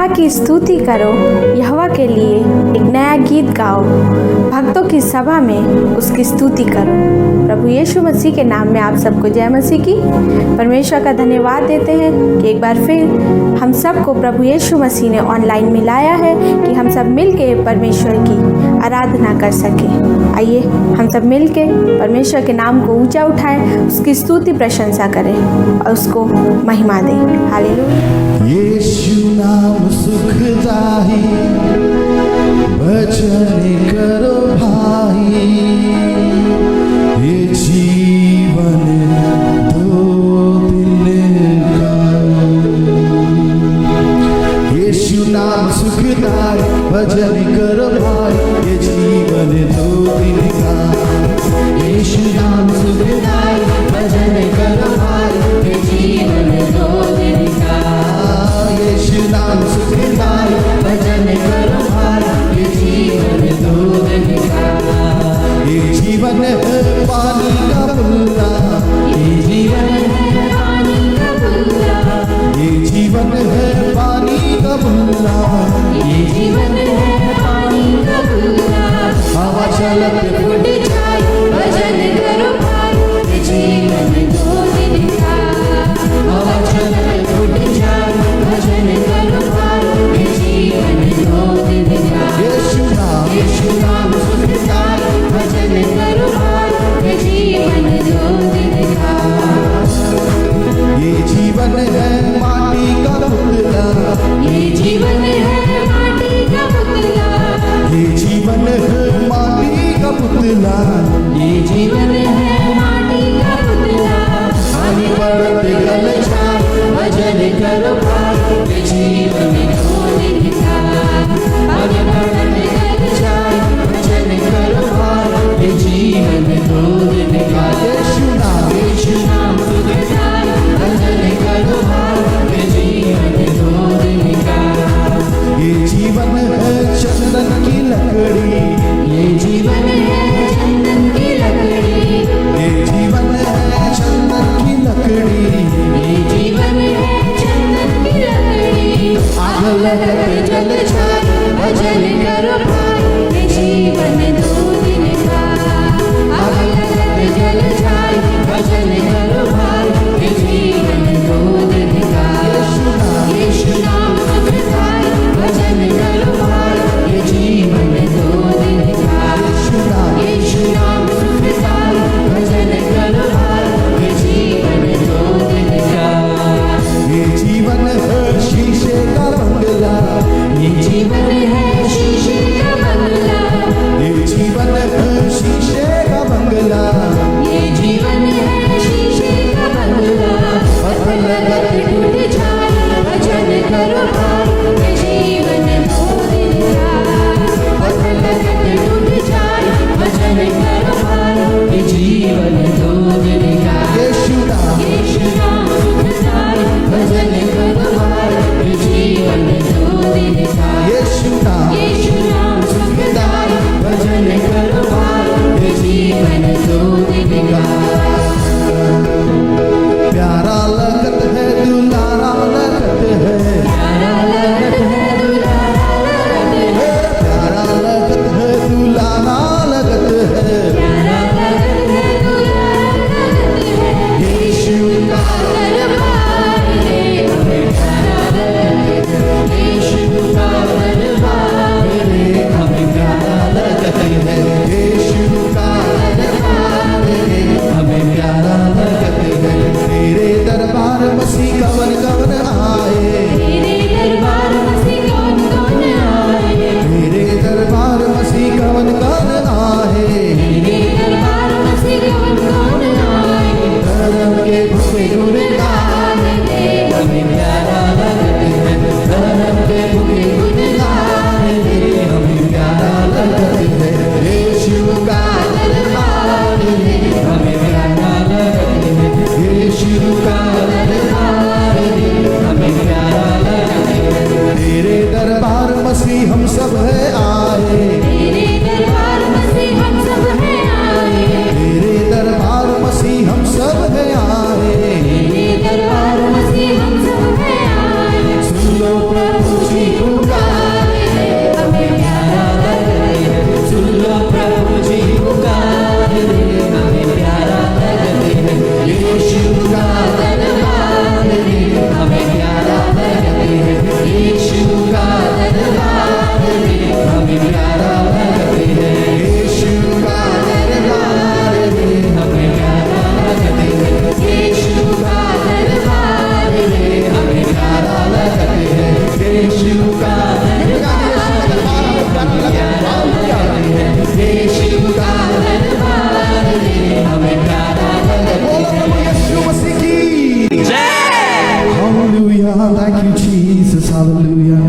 यहोवा की स्तुति करो, यहोवा के लिए एक नया गीत गाओ, भक्तों की सभा में उसकी स्तुति करो। प्रभु यीशु मसीह के नाम में आप सबको जय मसीह की। परमेश्वर का धन्यवाद देते हैं कि एक बार फिर हम सबको प्रभु यीशु मसीह ने ऑनलाइन मिलाया है कि हम सब मिल के परमेश्वर की आराधना कर सकें। आइए हम सब मिल के परमेश्वर के नाम को ऊंचा उठाएं, उसकी स्तुति प्रशंसा करें और उसको महिमा दें। हालेलुया। यीशु नाम सुखदाई, भजन करो भाई, ये जीवन दो दिन का। यीशु नाम सुखदाई, भजन करो भाई, ये जीवन दो दिन का। यीशु नाम सुखदाई, भजन करो भाई, ये जीवन दो दिन का। यीशु नाम सुखदाई, भजन करो भाई, ये जीवन दो दिन का। ये जीवन है पानी का बुल्ला, ये जीवन है पानी का बुल्ला, ये जीवन है पानी का बुल्ला, ये जीवन है पानी का बुल्ला। हवा चलते फूट जाए, भजन करो भाई, ये जीवन दो दिन का। हवा चलते फूट जाए, भजन करो भाई, ये जीवन दो दिन का। यीशु नाम सुखदाई, भजन करो भाई, ये जीवन दो दिन का। ये जीवन है माटी का पुतला, ये जीवन है माटी का पुतला, ये जीवन है माटी का पुतला, ये जीवन है माटी का पुतला। पानी पड़ते गल जाए, भजन करो भाई, ये जीवन दो दिन का। पानी पड़ते गल जाए, भजन करो भाई, ये जीवन दो दिन का। यीशु नाम सुखदाई, भजन करो भाई, ये जीवन दो दिन का। ये जीवन है चंदन की लकड़ी, ये जीवन है चंदन की लकड़ी, ये जीवन है चंदन की लकड़ी, ये जीवन है चंदन की लकड़ी। आग लगते जल जाए, भजन करो भाई, ये जीवन दो दिन का। आग लगते जल जाए, भजन करो भाई, ये जीवन दो दिन का। यीशु नाम सुखदाई, भजन करो भाई, ये जीवन दो दिन का। यीशु नाम सुखदाई, भजन करो भाई, ये जीवन दो दिन का। ये जीवन है शीशे का बंगला, ये जीवन है शीशे का बंगला, ये you, Jesus. Hallelujah.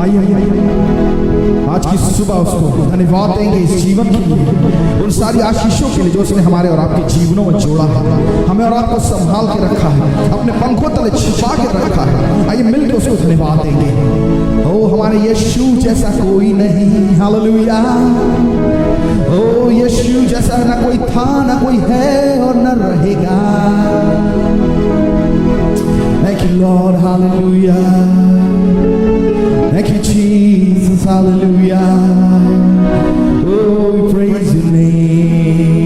आइए आज की सुबह उसको धन्यवाद देंगे इस जीवन के लिए, उन सारी आशीषों के लिए जो उसने हमारे और आपके जीवनों में जोड़ा है, हमें और आपको संभाल के रखा है, अपने पंखों तले छिपा के रखा है। आइए मिलकर उसको धन्यवाद देंगे। ओ हमारे यीशु जैसा कोई नहीं। हालेलुया। ओ यीशु जैसा ना कोई था, ना कोई है और न रहेगा। Thank you, Lord. Hallelujah. Thank you, Jesus. Hallelujah. Oh, we praise your name.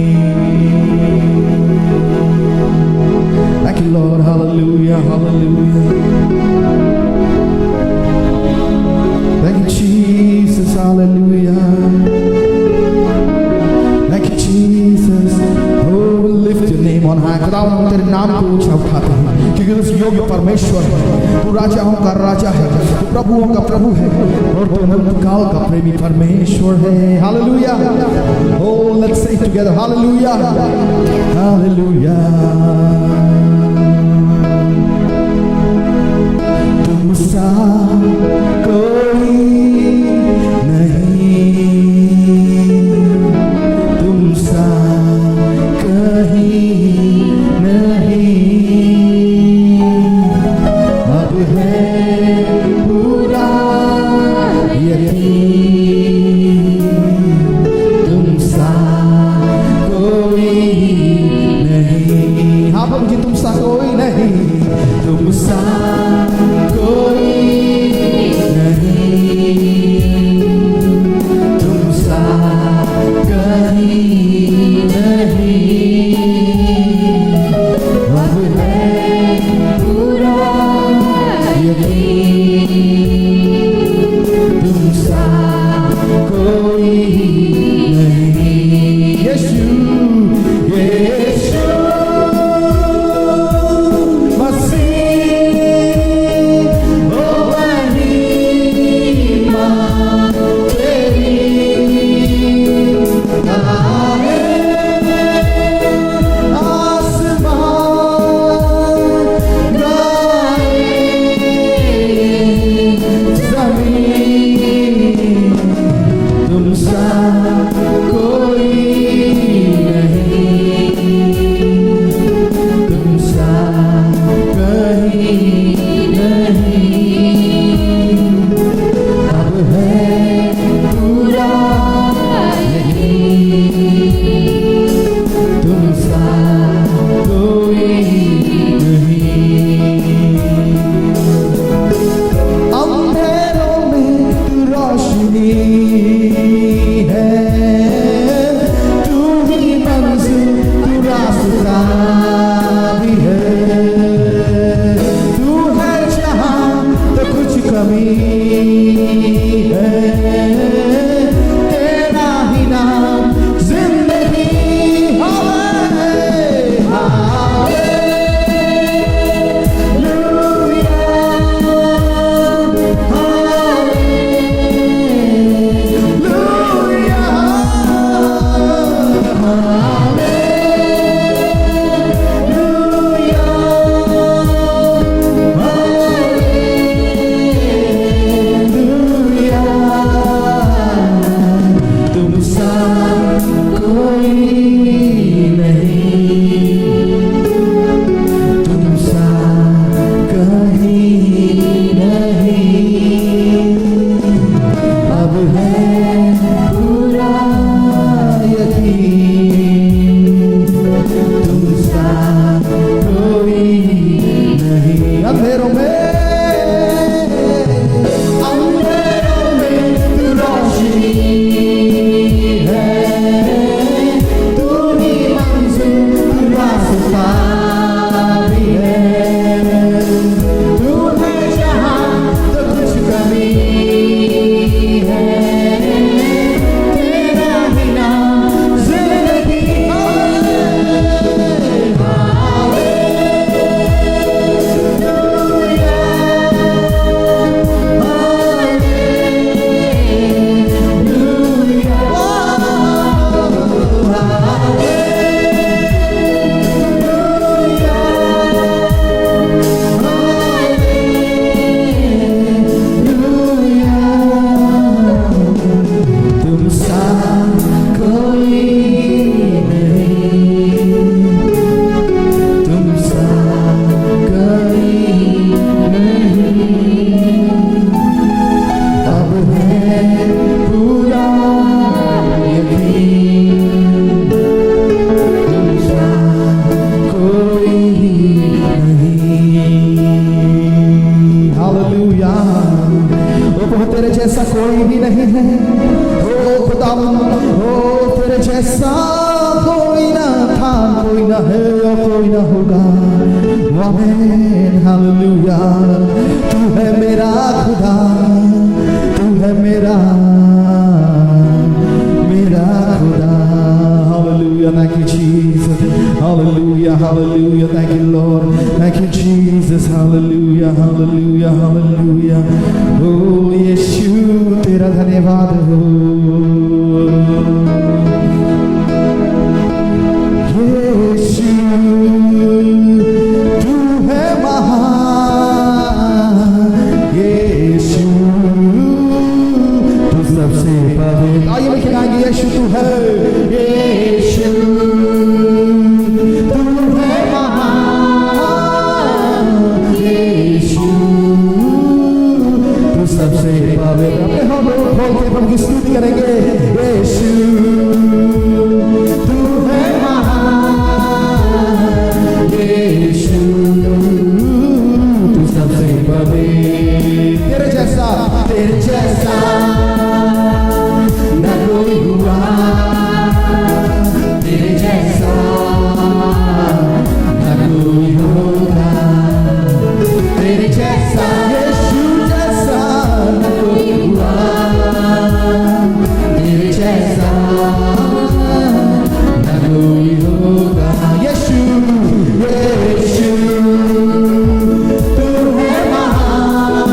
Thank you, Lord. Hallelujah. Hallelujah. Thank you, Jesus. Hallelujah. Thank you, Jesus. Oh, lift your name on high. खुदा हम तेरे नाम को ऊंचा उठाते हैं क्योंकि उस योग्य परमेश्वर है। तू राजाओं का राजा है, तू प्रभुओं का प्रभु है और तू अनंतकाल का प्रेमी परमेश्वर है। Hallelujah. Oh, let's say it together. Hallelujah. Hallelujah. तुम सा कोई नहीं, तुम सा कहीं नहीं, अब है पूरा यकीन, तुम सा कोई नहीं। हाँ प्रभु जी, तुम सा कोई नहीं, तुम सा कोई नहीं, तुम सा कहीं नहीं, अब है पूरा यकीन, तुम सा कोई नहीं। यीशु यीशु मसीह जैसा कोई भी नहीं है। ओ खुदावन, ओ तेरे जैसा कोई ना था, कोई ना है और कोई ना होगा। आमीन, हालेलुया। तू है मेरा खुदा, तू है मेरा खुदा। Hallelujah, thank you Jesus. Hallelujah, hallelujah, thank you Lord. Thank you Jesus. Hallelujah, hallelujah, hallelujah. Oh यीशु तेरा धन्यवाद हो। यीशु तू है महान, यीशु तू सबसे पवित्र। आइए लिखिए आगे, यीशु तू है, यीशु तू है महान, यीशु तू सबसे पवित्र। अपने हाथों को खोल के प्रभु की स्तुति करेंगे। यीशु तू है महान, यीशु तू सबसे पवित्र। तेरे जैसा न कोई हुआ, तेरे जैसा न कोई होगा, तेरे जैसा यीशु जैसा न कोई हुआ, तेरे जैसा न कोई होगा। यीशु यीशु तू है महान,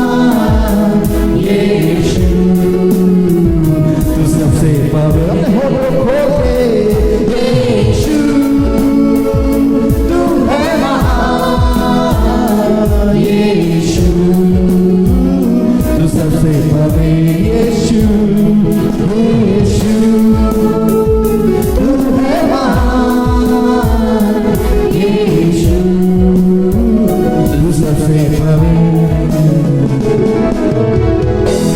यीशु तू सबसे पवित्र। अपने होठों को खोल के, यीशु तू है महान, यीशु तू सबसे पवित्र। यीशु यीशु तू है महान, यीशु तू सबसे पवित्र।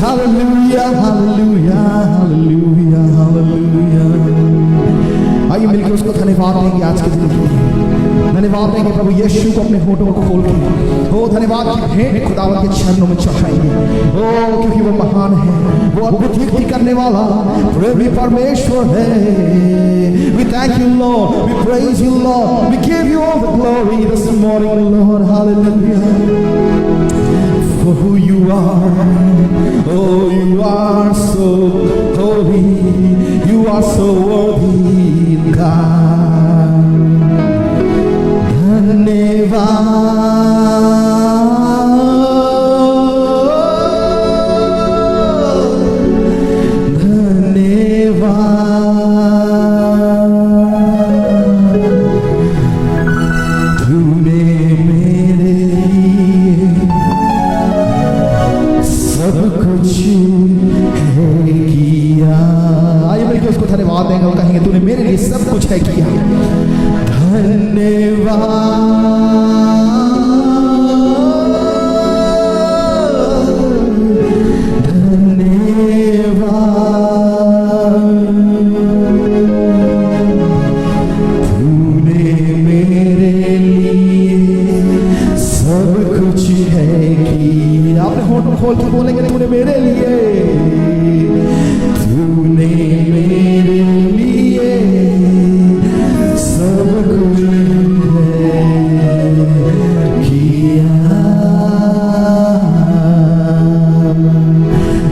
Hallelujah, hallelujah, hallelujah, hallelujah. आइए मिलकर उसको धन्यवाद देंगे आज के दिन के लिए। धन्यवाद देंगे प्रभु यीशु को अपने होठों को खोल के। ओ धन्यवाद की भेंट खुदावन के चरणों में चढ़ाएंगे। ओ क्योंकि वो महान है, वो अद्भुत युक्ति करने वाला प्रेमी परमेश्वर है। We thank you Lord, we praise you Lord, we give you all the glory this morning Lord. Hallelujah. For who you are, oh you are so holy, you are so worthy God. धन्यवाद, धन्यवाद, तूने मेरे लिए सब कुछ है किया। आइए मिलकर उसको धन्यवाद देंगे और कहेंगे तूने मेरे लिए सब कुछ है किया। धन्यवाद, धन्यवाद, तूने मेरे लिए सब कुछ है किया। आपने होठ खोल के बोलेंगे तूने मेरे लिए, तूने मेरे लिए सब कुछ है किया।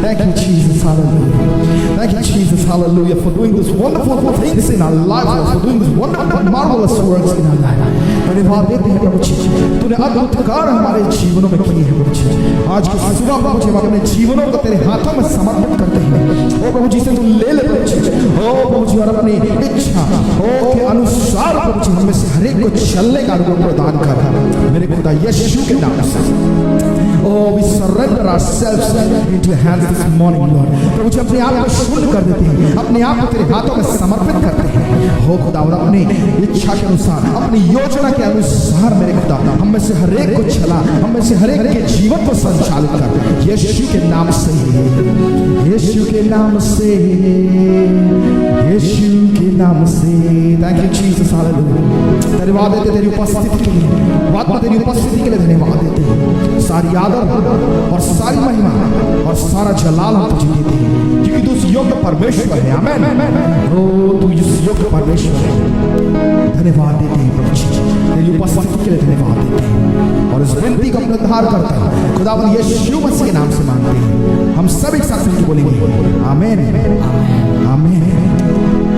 Thank you Jesus, hallelujah. Thank you Jesus, hallelujah, for doing this wonderful things in our lives, for doing this wonderful marvelous works in our life. धन्यवाद देते हैं प्रभु जी, तूने अद्भुत कार्य हमारे जीवनों में किए हैं प्रभु जी। आज की सुबह प्रभु जी हम अपने जीवनों को तेरे हाथों में समर्पित करते हैं। ओ प्रभु जी से तू ले ले प्रभु जी। ओ प्रभु जी और अपनी इच्छा ओ के अनुसार प्रभु जी हमें से हर एक को चलने का अनुभव प्रदान कर मेरे खुदा यीशु के नाम से। Oh, we surrender ourselves into your hands this morning, Lord. प्रभु जी अपने आप को शुद्ध कर देते हैं, अपने आप को तेरे हाथों में समर्पित करते हैं। हो खुदावंद अपनी इच्छा के अनुसार, अपनी योजना के अनुसार मेरे खुदा हम में से हर एक को चला, हम में से हर एक के जीवन को संचालित कर यीशु के नाम से, यीशु के नाम से, यीशु के नाम से। Thank you Jesus, hallelujah. धन्यवाद देते तेरी उपस्थिति के लिए, आत्मा तेरी उपस्थिति के लिए धन्यवाद देते हैं। सारी आदर और सारी महिमा और सारा जलाल हम तुझे देते हैं, क्योंकि तू इस योग्य परमेश्वर है। आमीन। ओ तू इस योग्य परमेश्वर है। धन्यवाद देते हैं प्रभु जी, तेरी उपस्थिति के लिए धन्यवाद देते हैं और इस विनती को अपने उद्धार करता है खुदावंद यीशु मसीह के नाम से मांगते हैं। हम सब एक साथ मिलकर बोलेंगे आमीन, आमीन।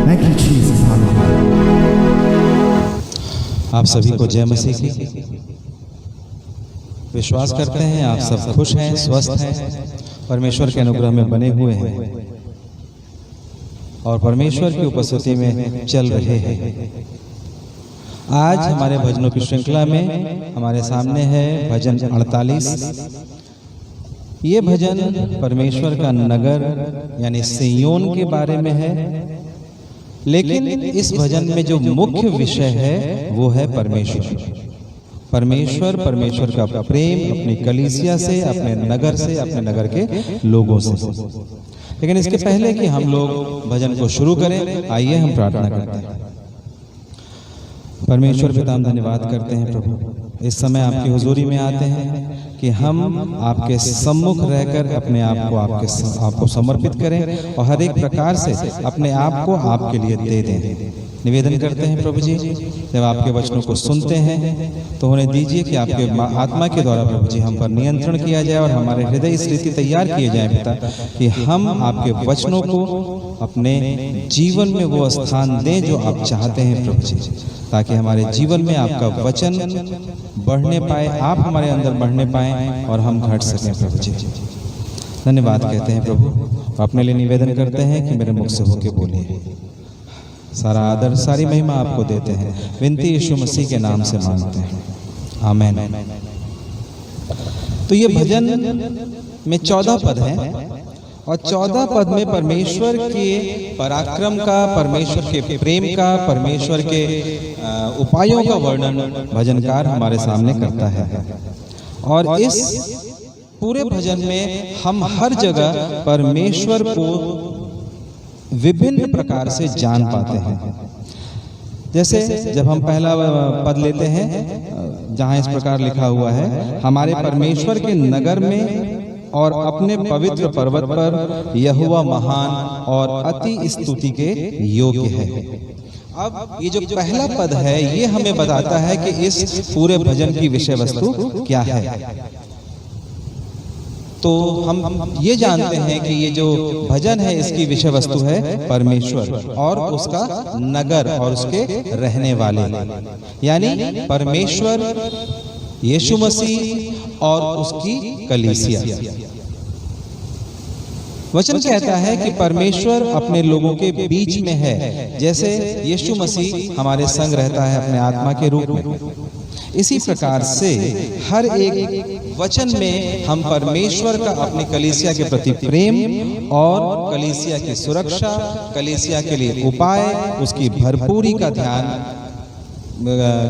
Thank you Jesus. आप सभी को जय मसीह की। विश्वास करते हैं आप सब खुश हैं, स्वस्थ हैं, परमेश्वर के अनुग्रह में बने हुए हैं और परमेश्वर की उपस्थिति में चल रहे हैं। आज हमारे भजनों की श्रृंखला में हमारे सामने है भजन 48। ये भजन परमेश्वर का नगर यानी सिय्योन के बारे में है, लेकिन इस भजन में जो मुख्य विषय है वो है परमेश्वर। परमेश्वर का प्रेम अपनी कलीसिया से, अपने नगर से, अपने नगर के लोगों से। लेकिन इसके पहले कि हम लोग भजन को शुरू करें, आइए हम प्रार्थना करते हैं। परमेश्वर पिता, हम धन्यवाद करते हैं प्रभु, इस समय आपकी हुजूरी में आते हैं कि हम आपके सम्मुख रहकर अपने आप को आपको समर्पित करें और हर एक प्रकार से अपने आप को आपके लिए दे दें। निवेदन करते हैं प्रभु जी, जब आपके वचनों को सुनते हैं तो उन्हें दीजिए कि आपके आत्मा के द्वारा प्रभु जी हम पर नियंत्रण किया जाए और हमारे हृदय इस रीति तैयार किए जाए पिता कि हम आपके वचनों को अपने जीवन में वो स्थान दें जो आप चाहते हैं प्रभु जी, ताकि हमारे जीवन में आपका वचन बढ़ने पाए, आप हमारे अंदर बढ़ने पाए और हम घट सकें प्रभु जी। धन्यवाद कहते हैं प्रभु, अपने लिए निवेदन करते हैं कि मेरे मुख से होके बोलिए। सारा आदर सारी महिमा आपको देते हैं, विनती यीशु मसीह के नाम से मांगते हैं, आमीन। तो ये भजन में 14 पद हैं और 14 पद में परमेश्वर के पराक्रम का, परमेश्वर के प्रेम का, परमेश्वर के उपायों का वर्णन भजनकार हमारे सामने करता है। और इस पूरे भजन में हम हर जगह परमेश्वर को विभिन्न प्रकार से जान पाते हैं। जैसे जब हम पहला पद लेते हैं जहां इस प्रकार लिखा हुआ है, हमारे परमेश्वर के नगर में और अपने पवित्र पर्वत पर यहोवा महान और अति स्तुति के योग्य है। अब ये जो पहला पद है ये हमें बताता है कि इस पूरे भजन की विषय वस्तु क्या है। तो हम ये जानते हैं कि ये जो भजन है इसकी विषय वस्तु है परमेश्वर और उसका नगर और उसके रहने वाले, यानी परमेश्वर, यीशु मसीह और उसकी कलीसिया। वचन कहता है कि परमेश्वर अपने लोगों के बीच में है, जैसे यीशु मसीह हमारे संग रहता है अपने आत्मा के रूप में। इसी प्रकार से हर एक वचन में हम परमेश्वर का अपनी कलीसिया के प्रति प्रेम और कलीसिया की सुरक्षा, कलीसिया के लिए उपाय, उसकी भरपूरी का ध्यान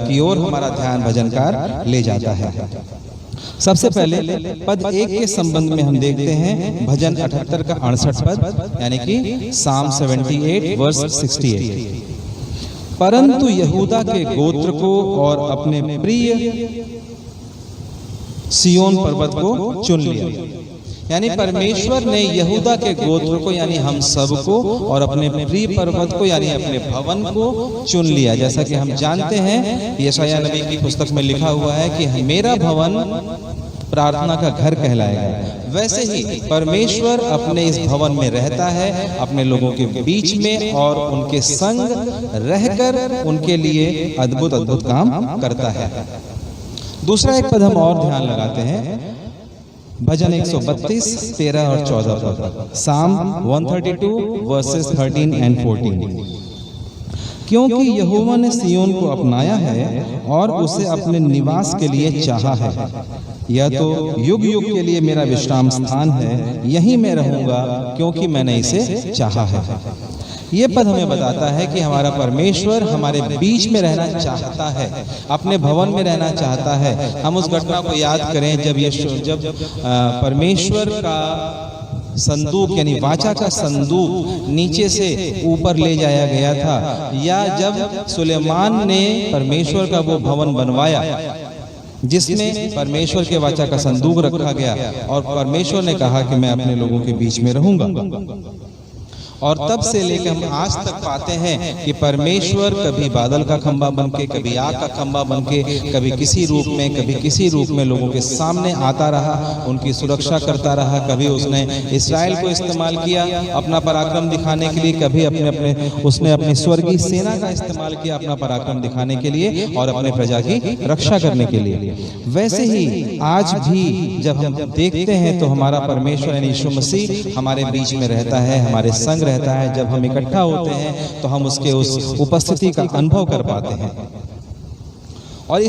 की ओर हमारा ध्यान भजनकार ले जाता है। सबसे पहले पद 1 के संबंध में हम देखते हैं भजन 78 का 68 पद, यानी कि साम 78 वर्स 68। परंतु यहूदा के गोत्र को और अपने प्रिय सिय्योन पर्वत को चुन लिया, यानी परमेश्वर ने यहूदा के गोत्र को यानी हम सब को और अपने प्रिय पर्वत को यानी अपने भवन को चुन लिया। जैसा कि हम जानते हैं यशायाह नबी की पुस्तक में लिखा हुआ है कि मेरा भवन प्रार्थना का घर कहलाएगा, वैसे ही परमेश्वर अपने इस भवन में रहता है, अपने लोगों के बीच में और उनके संग रहकर उनके लिए अद्भुत अद्भुत काम करता है। दूसरा एक पद हम और ध्यान लगाते हैं, भजन 132 13 और 14 पद, साम 132 वर्सेस 13 एंड 14। क्योंकि यहोवा ने सिय्योन को अपनाया है और उसे अपने निवास के लिए चाहा है, यह तो युग युग के लिए मेरा विश्राम स्थान है, यहीं मैं रहूंगा क्योंकि मैंने इसे चाहा है। ये पद हमें बताता है कि हमारा परमेश्वर हमारे बीच में रहना चाहता है, अपने भवन में रहना चाहता है। हम उस घटना को याद करें जब परमेश्वर का संदूक यानी वाचा का संदूक नीचे से ऊपर ले जाया गया था, या जब सुलेमान ने परमेश्वर का वो भवन बनवाया जिसमें परमेश्वर के वाचा का संदूक रखा गया और परमेश्वर ने कहा कि मैं अपने लोगों के बीच में रहूंगा। और तब से लेकर हम आज तक पाते हैं कि परमेश्वर कभी बादल का खंभा बनके, कभी आग का खंभा बनके, कभी किसी रूप में, कभी किसी रूप में लोगों के सामने आता रहा, उनकी सुरक्षा करता रहा। कभी उसने इस्राएल को इस्तेमाल किया अपना पराक्रम दिखाने के लिए, कभी उसने अपनी स्वर्गीय सेना का इस्तेमाल किया अपना पराक्रम दिखाने के लिए और अपने प्रजा की रक्षा करने के लिए। वैसे ही आज भी जब हम देखते हैं तो हमारा परमेश्वर यानी यीशु मसीह हमारे बीच में रहता है, हमारे संग रहता है। जब हम इकट्ठा होते हैं तो हम उसके उस उपस्थिति का अनुभव कर पाते हैं। और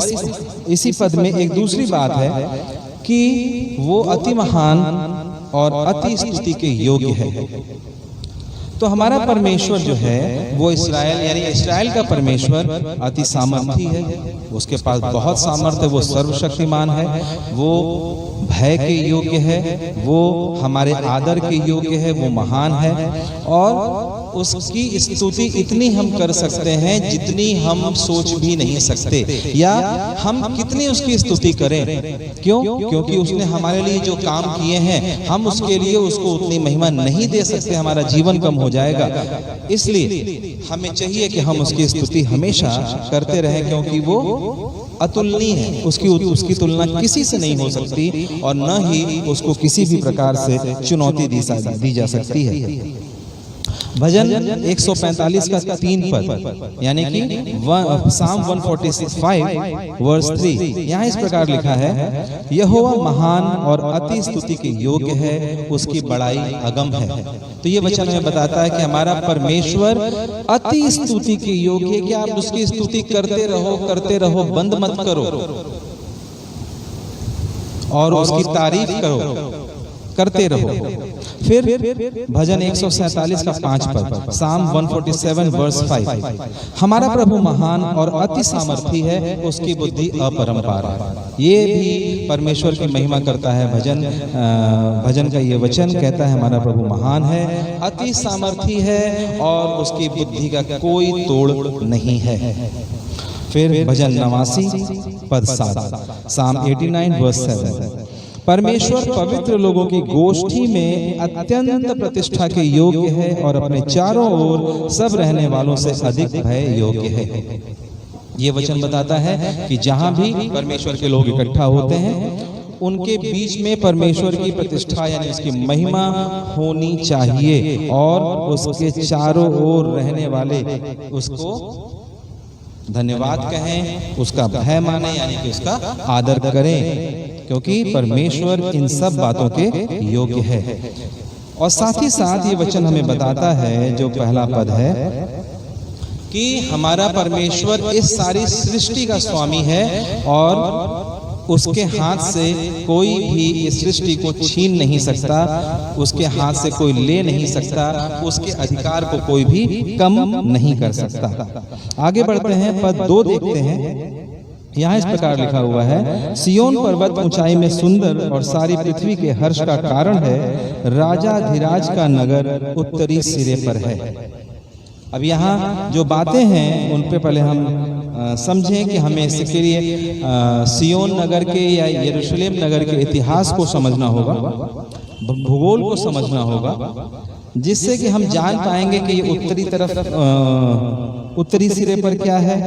इसी पद में एक दूसरी बात है कि वो अति महान और अति स्तुति के योग्य है। तो हमारा परमेश्वर जो है वो इस्राएल यानी इस्राएल का परमेश्वर अति सामर्थी है, उसके पास बहुत सामर्थ्य है, वो सर्वशक्तिमान है, वो भय के योग्य है, वो हमारे आदर के योग्य है, वो महान है। और उसकी स्तुति इतनी हम कर सकते हैं जितनी हम सोच भी नहीं सकते, या हम कितनी उसकी स्तुति करें। क्यों? क्योंकि उसने हमारे लिए जो काम किए हैं हम उसके लिए उसको उतनी महिमा नहीं दे सकते, हमारा जीवन कम हो जाएगा। इसलिए हमें चाहिए कि हम उसकी स्तुति हमेशा करते रहें, क्योंकि वो अतुलनीय है, उसकी तुलना किसी से नहीं हो सकती और न ही उसको किसी भी प्रकार से चुनौती दी जा सकती है। भजन 145 का 3 पद यानी कि साम 145 वर्स 3, यहाँ इस प्रकार लिखा है, यहोवा महान और अति स्तुति के योग्य है, उसकी बड़ाई अगम है। तो ये वचन हमें बताता है कि हमारा परमेश्वर अति स्तुति के योग्य है, कि आप उसकी स्तुति करते रहो, बंद मत करो और उसकी तारीफ करते रहो। फिर भजन 147 का 5 पद, साम 147 वर्स 5, हमारा प्रभु महान और अति सामर्थी है, उसकी बुद्धि अपरंपार है। ये भी परमेश्वर की महिमा करता है। भजन का ये वचन कहता है हमारा प्रभु महान है, अति सामर्थी है और उसकी बुद्धि का कोई तोड़ नहीं है। फिर भजन 89 पद 7, साम 89 वर्स 7, परमेश्वर पवित्र लोगों की गोष्ठी में अत्यंत प्रतिष्ठा के योग्य है और अपने चारों ओर सब रहने वालों से अधिक भय योग्य है। ये वचन बताता है कि जहां भी परमेश्वर के लोग इकट्ठा होते हैं उनके बीच में परमेश्वर की प्रतिष्ठा यानी उसकी महिमा होनी चाहिए और उसके चारों ओर रहने वाले उसको धन्यवाद कहें, उसका भय माने यानी कि उसका आदर करें, क्योंकि परमेश्वर इन सब बातों के योग्य है। और साथ ही साथ ये वचन हमें बताता है, जो पहला पद है, कि हमारा परमेश्वर इस सारी सृष्टि का स्वामी है और उसके हाथ से कोई भी इस सृष्टि को छीन नहीं सकता, उसके हाथ से कोई ले नहीं सकता, उसके अधिकार को कोई भी कम नहीं कर सकता। आगे बढ़ते हैं, पद 2 देखते हैं। यहाँ इस प्रकार लिखा हुआ है, सियोन पर्वत ऊंचाई में सुंदर और सारी पृथ्वी के हर्ष का कारण है, राजा धीराज का नगर उत्तरी सिरे पर है। अब यहाँ जो बातें हैं उन पे पहले हम समझें कि हमें इसके लिए सियोन नगर के या यरूशलेम नगर के इतिहास को समझना होगा, भूगोल को समझना होगा, जिससे कि हम जान पाएंगे कि ये उत्तरी तरफ उत्तरी सिरे पर क्या है,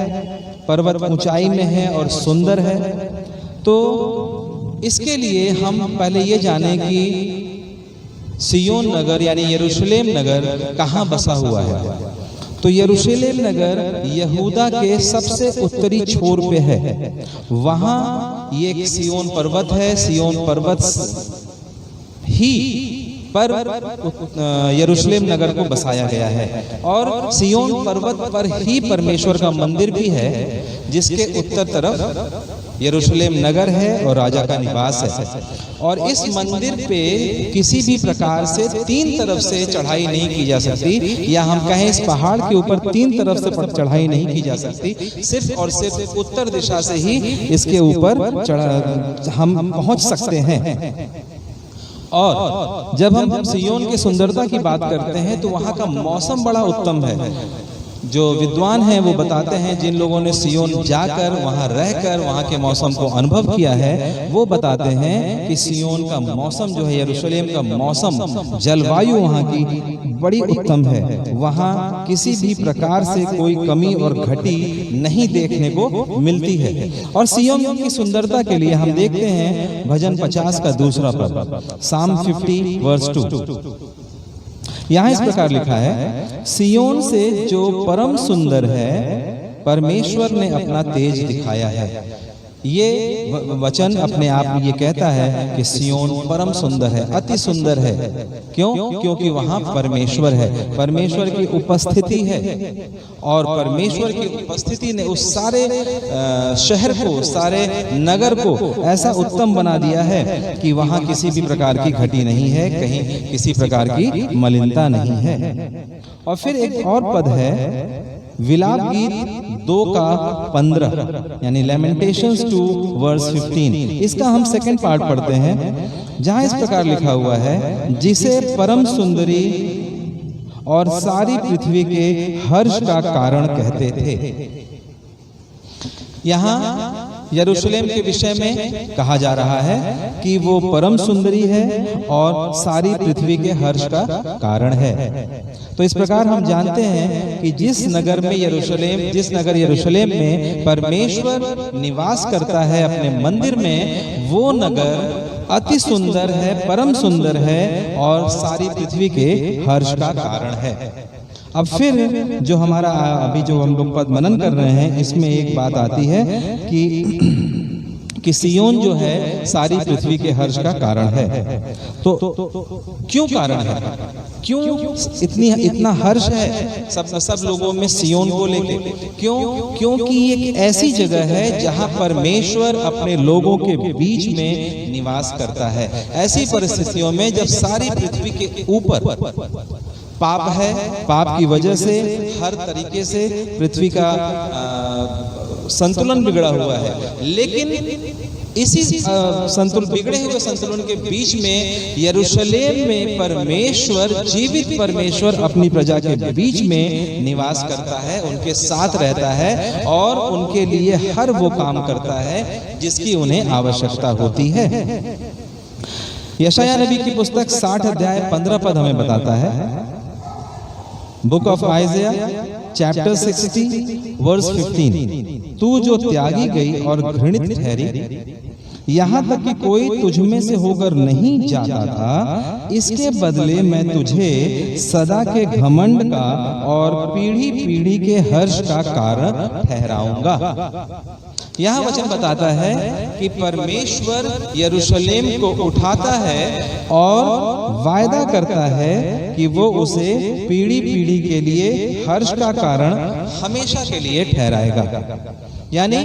पर्वत ऊंचाई में है और सुंदर है। तो इसके लिए हम पहले ये जानें कि सियोन नगर यानी यरूशलेम नगर कहाँ बसा हुआ है। तो यरूशलेम नगर यहूदा के सबसे उत्तरी छोर पे है। वहां ये एक सियोन पर्वत है, सियोन पर्वत ही पर यरूशलेम नगर को बसाया गया है और सियोन पर्वत पर ही परमेश्वर का मंदिर भी है, जिसके उत्तर तरफ यरूशलेम नगर है और राजा का निवास है। और इस मंदिर पे किसी भी प्रकार से 3 तरफ से चढ़ाई नहीं की जा सकती, या हम कहें इस पहाड़ के ऊपर 3 तरफ से चढ़ाई नहीं की जा सकती, सिर्फ और सिर्फ उत्तर दिशा से ही इसके ऊपर हम पहुंच सकते हैं। और जब हम सियोन की सुंदरता की बात करते हैं तो वहां का मौसम बड़ा उत्तम है। जो विद्वान हैं वो बताते हैं, जिन लोगों ने सियोन जाकर वहाँ रहकर वहाँ के मौसम को अनुभव किया है, वो बताते हैं कि सियोन का मौसम जो है, यरूशलेम का मौसम, जलवायु वहाँ की बड़ी उत्तम है। वहाँ किसी भी प्रकार से कोई कमी और घटी नहीं देखने को मिलती है। और सियोन की सुंदरता के लिए हम देखते हैं भजन 50 का दूसरा पद, साम 50 वर्स 2। यहाँ इस प्रकार लिखा है, सियोन से जो परम सुंदर है, परमेश्वर ने अपना तेज दिखाया है। ये वचन अपने आप में ये कहता है कि सियोन परम सुंदर है, अति सुंदर है। क्यों? क्योंकि वहाँ परमेश्वर है, परमेश्वर की उपस्थिति है। और परमेश्वर की उपस्थिति ने उस सारे शहर को, सारे नगर को ऐसा उत्तम बना दिया है कि वहाँ किसी भी प्रकार की घटी नहीं है, कहीं किसी प्रकार की मलिनता नहीं है। और फिर एक और पद है, विलाप गीत 2 का 15, यानी लेमेंटेशंस 2 वर्स 15। इसका हम सेकंड पार्ट पढ़ते हैं, जहां इस प्रकार लिखा हुआ है, जिसे परम सुंदरी और सारी पृथ्वी के हर्ष का कारण कहते थे। यहाँ यरूशलेम के विषय में कहा जा रहा है कि वो परम सुंदरी है और सारी पृथ्वी के हर्ष का कारण है। तो इस प्रकार हम जानते हैं कि जिस नगर यरूशलेम में परमेश्वर निवास करता है अपने मंदिर में, वो नगर अति सुंदर है, परम सुंदर है और सारी पृथ्वी के हर्ष का कारण है। अब फिर जो हमारा अभी जो हम लोग पद मनन कर रहे हैं, इसमें एक बात आती है कि सियोन जो है सारी पृथ्वी के हर्ष का कारण है। तो क्यों कारण है? क्यों इतना हर्ष है सब लोगों में सियोन को लेके? क्यों? क्योंकि ये एक ऐसी जगह है जहां परमेश्वर अपने लोगों के बीच में निवास करता है। ऐसी परिस्थितियों में जब सारी पृथ्वी के ऊपर पाप है, पाप की वजह से हर तरीके से पृथ्वी का संतुलन बिगड़ा हुआ है, लेकिन इसी बिगड़े हुए संतुलन के बीच में यरूशलेम में परमेश्वर, जीवित परमेश्वर अपनी प्रजा के बीच में निवास करता है, उनके साथ रहता है और उनके लिए हर वो काम करता है जिसकी उन्हें आवश्यकता होती है। यशायाह नबी की पुस्तक 60 अध्याय 15 पद हमें बताता है, book of Isaiah chapter 60 verse 15, तू जो त्यागी गई और घृणित ठहरी, यहाँ तक कि कोई तुझ में से होकर नहीं जाता था, इसके बदले मैं तुझे सदा के घमंड का और पीढ़ी पीढ़ी के हर्ष का कारण ठहराऊंगा। यहाँ वचन बताता है कि परमेश्वर यरूशलेम को उठाता है और वायदा करता है कि वो उसे पीढ़ी पीढ़ी के लिए हर्ष का कारण हमेशा के लिए ठहराएगा। यानी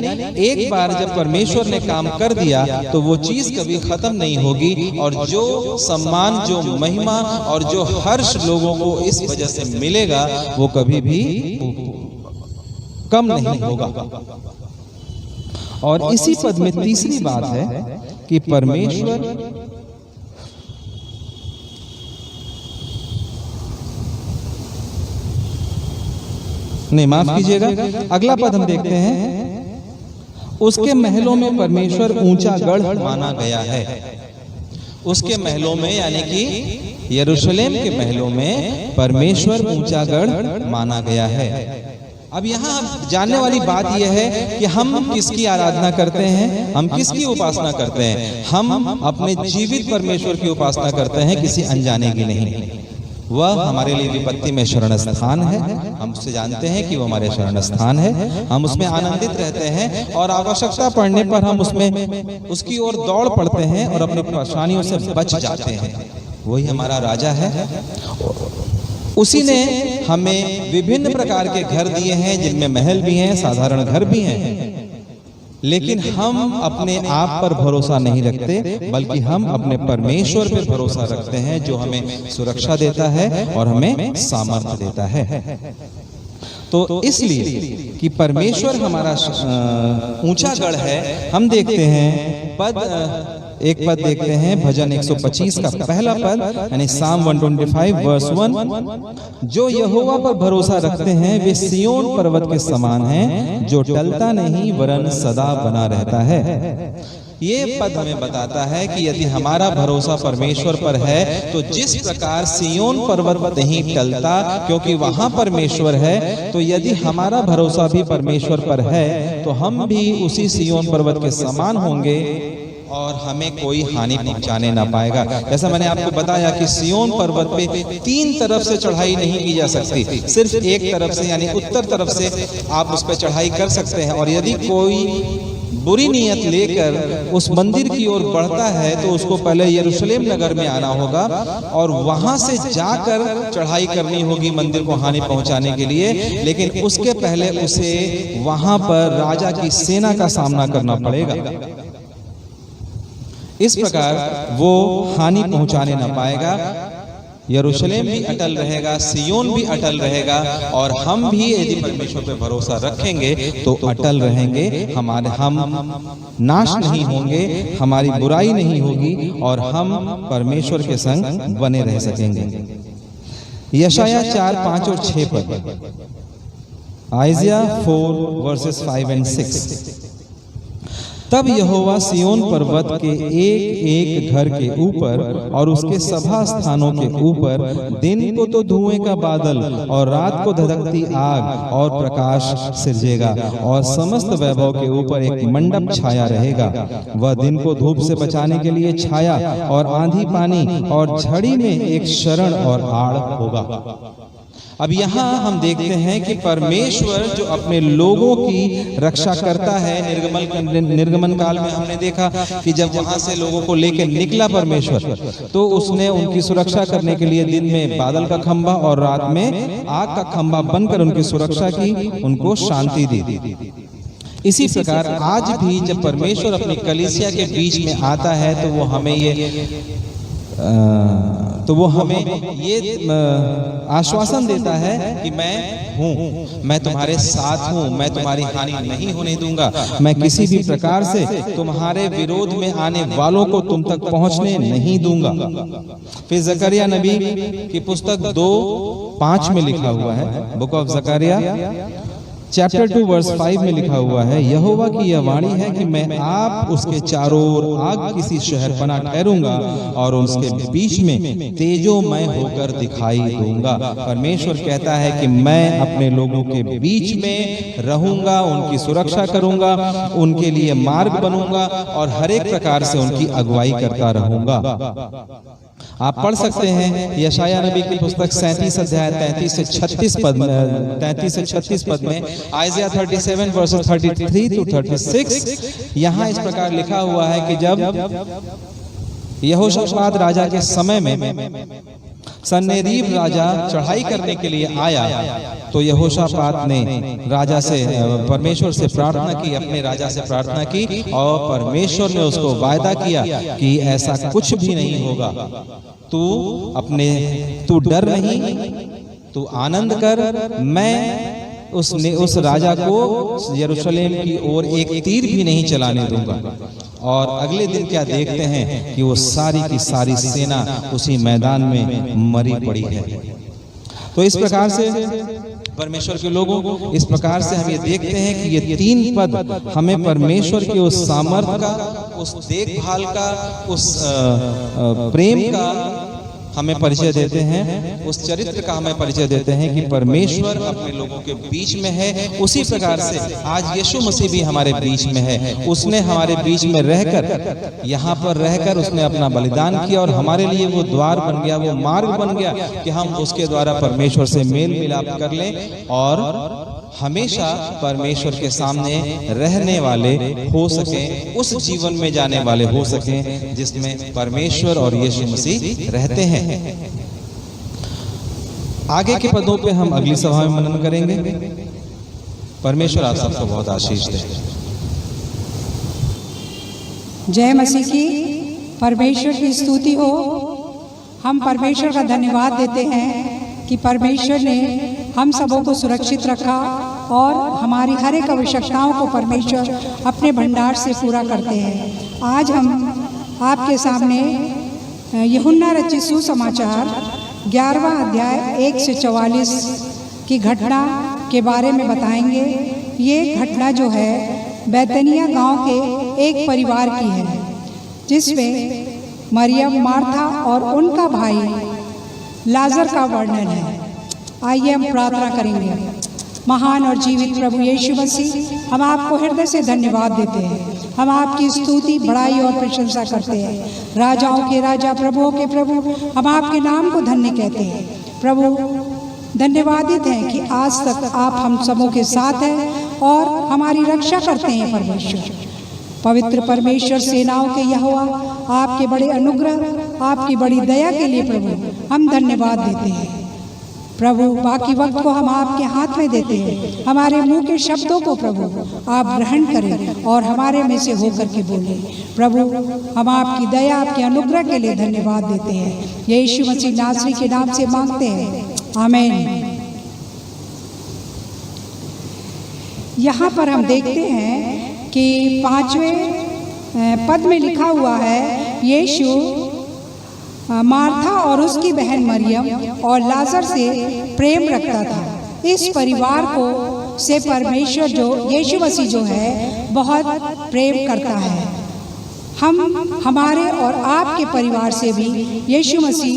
एक बार जब परमेश्वर ने काम कर दिया तो वो चीज कभी खत्म नहीं होगी, और जो सम्मान, जो महिमा और जो हर्ष लोगों को इस वजह से मिलेगा वो कभी भी कम नहीं होगा। और इसी पद में तीसरी बात है कि परमेश्वर नहीं, माफ कीजिएगा, अगला पद हम देखते हैं, उसके महलों में परमेश्वर ऊंचा गढ़ माना गया है। उसके महलों में यानी कि यरूशलेम के महलों में परमेश्वर ऊंचा गढ़ माना गया है। अब यहाँ जानने वाली बात यह है कि हम किसकी आराधना करते हैं, हम किसकी उपासना करते हैं। हम अपने जीवित परमेश्वर की उपासना करते हैं, किसी अनजाने की नहीं। वह हमारे लिए विपत्ति में शरण स्थान है, हम उससे जानते हैं कि वो हमारे शरण स्थान है, हम उसमें आनंदित रहते हैं और आवश्यकता पड़ने पर हम उसमें उसकी ओर दौड़ पड़ते हैं और अपनी परेशानियों से बच जाते हैं। वही हमारा राजा है। उसी ने हमें विभिन्न प्रकार के घर दिए हैं, जिनमें महल भी हैं, साधारण घर भी हैं, लेकिन हम अपने आप पर भरोसा नहीं रखते, बल्कि हम अपने परमेश्वर पर भरोसा रखते हैं, जो हमें सुरक्षा देता है और हमें सामर्थ्य देता है। तो इसलिए कि परमेश्वर हमारा ऊंचा गढ़ है, हम देखते हैं पद एक पद देखते हैं भजन 125 का पहला पद, यानी साम 125 वर्स 1। जो यहोवा पर भरोसा रखते हैं वे सिय्योन पर्वत के समान हैं, जो टलता नहीं वरन सदा बना रहता है। ये पद हमें बताता है कि यदि हमारा भरोसा परमेश्वर पर है तो जिस प्रकार सिय्योन पर्वत नहीं टलता क्योंकि वहां परमेश्वर है, तो यदि हमारा भरोसा भी परमेश्वर पर है तो हम भी उसी सिय्योन पर्वत के समान होंगे और हमें कोई हानि पहुंचाने ना पाएगा। जैसा मैंने आपको बताया कि सिय्योन पर्वत पे 3 तरफ से चढ़ाई नहीं की जा सकती, सिर्फ एक तरफ से यानी उत्तर तरफ से आप उस पर चढ़ाई कर सकते हैं। और यदि कोई बुरी नीयत लेकर उस मंदिर की ओर बढ़ता है तो उसको पहले यरूशलेम नगर में आना होगा और वहां से जाकर चढ़ाई करनी होगी मंदिर को हानि पहुंचाने के लिए। लेकिन उसके पहले उसे वहां पर राजा की सेना का सामना करना पड़ेगा। इस प्रकार वो हानि पहुंचाने ना पाएगा। यरूशलेम भी अटल रहेगा, सिय्योन भी अटल रहेगा और हम भी यदि परमेश्वर पे भरोसा रखेंगे तो अटल रहेंगे। हम नाश नहीं होंगे, हमारी बुराई नहीं होगी और हम परमेश्वर के संग बने रह सकेंगे। यशाया 4, 5 और 6 पद, आइज़िया 4 वर्सेस 5 एंड 6। तब यहोवा सिय्योन पर्वत के एक एक घर के ऊपर और उसके सभा स्थानों के ऊपर दिन को तो धुएं का बादल और रात को धधकती आग और प्रकाश सिरजेगा और समस्त वैभव के ऊपर एक मंडप छाया रहेगा। वह दिन को धूप से बचाने के लिए छाया और आंधी पानी और झड़ी में एक शरण और आड़ होगा। अब यहाँ हम देखते हैं कि परमेश्वर जो अपने लोगों की रक्षा करता है। निर्गमन काल में हमने देखा कि जब वहां से लोगों को लेकर निकला परमेश्वर तो उसने उनकी सुरक्षा करने के लिए दिन में बादल का खंभा और रात में आग का खंभा बनकर उनकी सुरक्षा की, उनको शांति दी। इसी प्रकार आज भी जब परमेश्वर अपनी कलीसिया के बीच में आता है तो वो हमें ये आश्वासन देता है कि मैं हूँ, मैं तुम्हारे साथ हूँ, मैं तुम्हारी हानि नहीं होने दूंगा, मैं किसी भी प्रकार से तुम्हारे विरोध में आने वालों को तुम तक पहुंचने नहीं दूंगा। फिर जकरिया नबी की पुस्तक 2:5 में लिखा हुआ है, book of Zechariah chapter 2 verse 5 में लिखा हुआ है, यहोवा की यह वाणी है कि मैं आप उसके चारों ओर आग किसी शहरपनाह ठहरूंगा और उसके बीच में तेजोमय होकर दिखाई दूंगा। परमेश्वर कहता है कि मैं अपने लोगों के बीच में रहूंगा, उनकी सुरक्षा करूंगा, उनके लिए मार्ग बनूंगा और हर एक प्रकार से उनकी अगुवाई करता रहूंगा। आप पढ़ सकते हैं यशाया नबी की पुस्तक 37 अध्याय 33 से 36 पद में, आइज़िया 37 वर्सेस 33 to 36। यहाँ इस प्रकार लिखा हुआ है कि जब यहोशापात राजा के समय में सन्हेरीब राजा चढ़ाई करने के लिए आया तो यहोशापात ने राजा से परमेश्वर से प्रार्थना की, अपने राजा से प्रार्थना की और परमेश्वर ने उसको वायदा किया कि ऐसा कुछ भी नहीं होगा, तू डर नहीं, तू आनंद कर, मैं उस राजा को यरूशलेम की ओर एक तीर भी नहीं चलाने दूंगा। और अगले दिन क्या देखते हैं कि वो सारी की सारी सेना उसी मैदान में मरी पड़ी है। तो इस प्रकार से परमेश्वर के लोगों, इस प्रकार से हम ये देखते हैं कि ये 3 पद हमें परमेश्वर के उस सामर्थ्य का, उस देखभाल का, उस प्रेम का हमें परिचय देते हैं, उस चरित्र का हमें परिचय देते हैं कि परमेश्वर अपने लोगों के बीच में है। उसी प्रकार से आज यीशु मसीह भी हमारे बीच में है। उसने हमारे बीच में रहकर, यहाँ पर रहकर उसने अपना बलिदान किया और हमारे लिए वो द्वार बन गया, वो मार्ग बन गया कि हम उसके द्वारा परमेश्वर से मेल मिलाप कर लें और हमेशा परमेश्वर के सामने रहने वाले हो सकें, उस जीवन में जाने वाले हो सकें जिसमें परमेश्वर और यीशु मसीह रहते हैं। आगे के पदों पे हम अगली सभा में मनन करेंगे। परमेश्वर आप सबको बहुत आशीष दे। जय मसीह की। परमेश्वर की स्तुति हो। हम परमेश्वर का धन्यवाद देते हैं कि परमेश्वर ने हम सबों को सुरक्षित रखा और हमारी हर एक आवश्यकताओं को परमेश्वर अपने भंडार से पूरा करते हैं। आज हम आपके सामने यूहन्ना रचित सुसमाचार 11वां अध्याय 1 से 44 की घटना के बारे में बताएंगे। ये घटना जो है बैतनिया गांव के एक परिवार की है, जिसमें मरियम, मार्था और उनका भाई लाजर का वर्णन है। आइए हम प्रार्थना करेंगे। महान और जीवित प्रभु यीशु मसीह, हम आपको हृदय से धन्यवाद देते हैं। हम आपकी स्तुति, बड़ाई और प्रशंसा करते हैं। राजाओं के राजा, प्रभुओं के प्रभु, हम आपके नाम को धन्य कहते हैं। प्रभु, धन्यवादित हैं कि आज तक आप हम सबों के साथ हैं और हमारी रक्षा करते हैं। परमेश्वर, पवित्र परमेश्वर, सेनाओं के यहोवा, आपके बड़े अनुग्रह, आपकी बड़ी दया के लिए प्रभु हम धन्यवाद देते हैं। प्रभु, बाकी वक्त को हम आपके हाथ में देते हैं। हमारे मुंह के शब्दों को प्रभु आप ग्रहण करें और हमारे में से होकर के बोलें। प्रभु, हम आपकी दया, आपके अनुग्रह के लिए धन्यवाद देते हैं। यीशु मसीह नासरी के नाम से मांगते हैं, आमीन। यहाँ पर हम देखते हैं कि 5वें पद में लिखा हुआ है, यीशु मार्था और उसकी बहन मरियम और लाजर से प्रेम रखता था। इस परिवार को से परमेश्वर जो यीशु मसीह जो है बहुत प्रेम करता है। हम हमारे और आपके परिवार से भी यीशु मसीह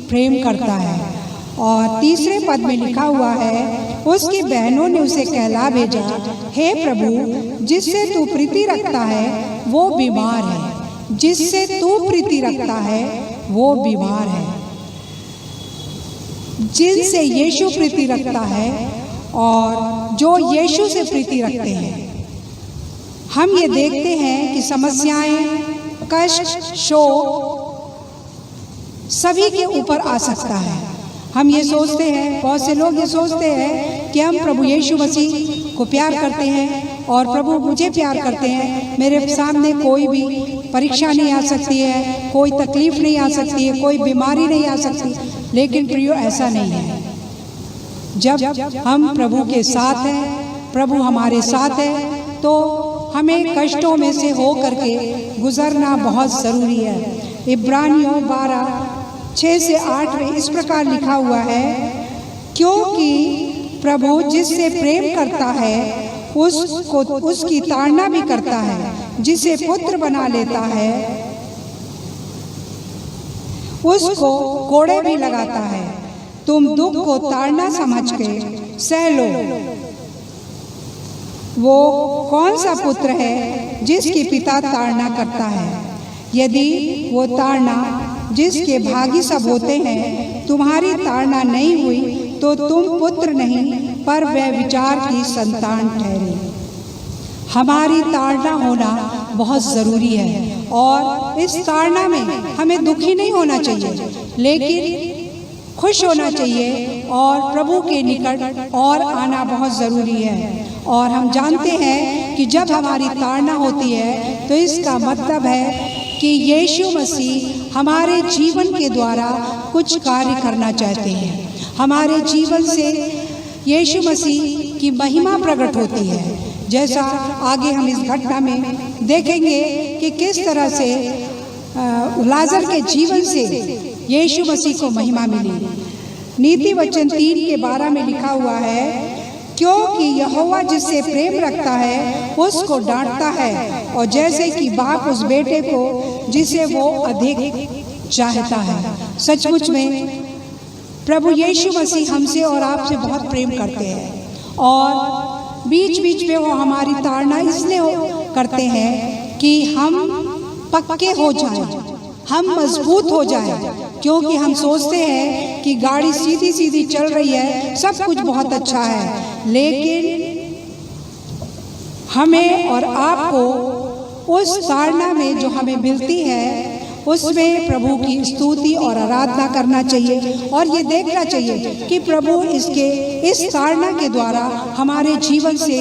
प्रेम करता है। और तीसरे पद में लिखा हुआ है, उसकी बहनों ने उसे कहला भेजा, हे प्रभु, जिससे तू प्रीति रखता है वो बीमार है। जिससे तू प्रीति रखता है वो बीमार है। जिनसे यीशु प्रीति रखता है और जो यीशु से प्रीति रखते हैं, हम ये देखते हैं कि समस्याएं, कष्ट, शोक सभी के ऊपर आ सकता है। हम ये सोचते हैं, बहुत से लोग ये सोचते हैं कि हम प्रभु यीशु मसीह को प्यार करते हैं और प्रभु मुझे प्यार करते हैं, मेरे सामने कोई भी परीक्षा नहीं आ सकती है, कोई तकलीफ नहीं आ सकती है, कोई बीमारी नहीं आ सकती। लेकिन प्रियो, ऐसा नहीं है। जब हम प्रभु के साथ हैं, प्रभु हमारे साथ है, तो हमें कष्टों में से हो करके गुजरना बहुत ज़रूरी है। इब्रानियों 12:6 से 8 में इस प्रकार लिखा हुआ है, क्योंकि प्रभु जिससे प्रेम करता है उसको उसकी ताड़ना भी करता है, जिसे पुत्र बना लेता है उसको कोड़े भी लगाता है। तुम दुख को ताड़ना समझ के सह लो। वो कौन सा पुत्र है जिसकी पिता ताड़ना करता है? यदि वो ताड़ना जिसके भागी सब होते हैं तुम्हारी ताड़ना नहीं हुई तो तुम पुत्र नहीं पर वह विचार की संतान ठहरे। हमारी ताड़ना होना बहुत ज़रूरी है और इस ताड़ना में हमें दुखी नहीं होना चाहिए, लेकिन खुश होना चाहिए और प्रभु के निकट और आना बहुत ज़रूरी है। और हम जानते हैं कि जब हमारी ताड़ना होती है तो इसका मतलब है कि यीशु मसीह हमारे जीवन के द्वारा कुछ कार्य करना चाहते हैं। हमारे जीवन से यीशु मसीह की महिमा प्रकट होती है। जैसा आगे हम इस घटना में देखेंगे कि किस तरह से लाजर के जीवन से यीशु मसीह को महिमा मिली। नीति वचन 3:12 में लिखा हुआ है, क्योंकि यहोवा जिससे प्रेम रखता है उसको डांटता है, और जैसे कि बाप उस बेटे को जिसे वो अधिक चाहता है। सचमुच में प्रभु यीशु मसीह हमसे और आपसे बहुत प्रेम करते हैं और बीच बीच में वो हमारी ताड़ना इसलिए करते हैं कि हम पक्के हो जाएं, हम मजबूत हो जाएं, क्योंकि हम सोचते हैं कि गाड़ी सीधी सीधी चल रही है, सब कुछ बहुत अच्छा है, लेकिन हमें और आपको उस ताड़ना में जो हमें मिलती है उसमें प्रभु की स्तुति और आराधना करना चाहिए और ये देखना चाहिए कि प्रभु इस ताड़ना के द्वारा हमारे जीवन से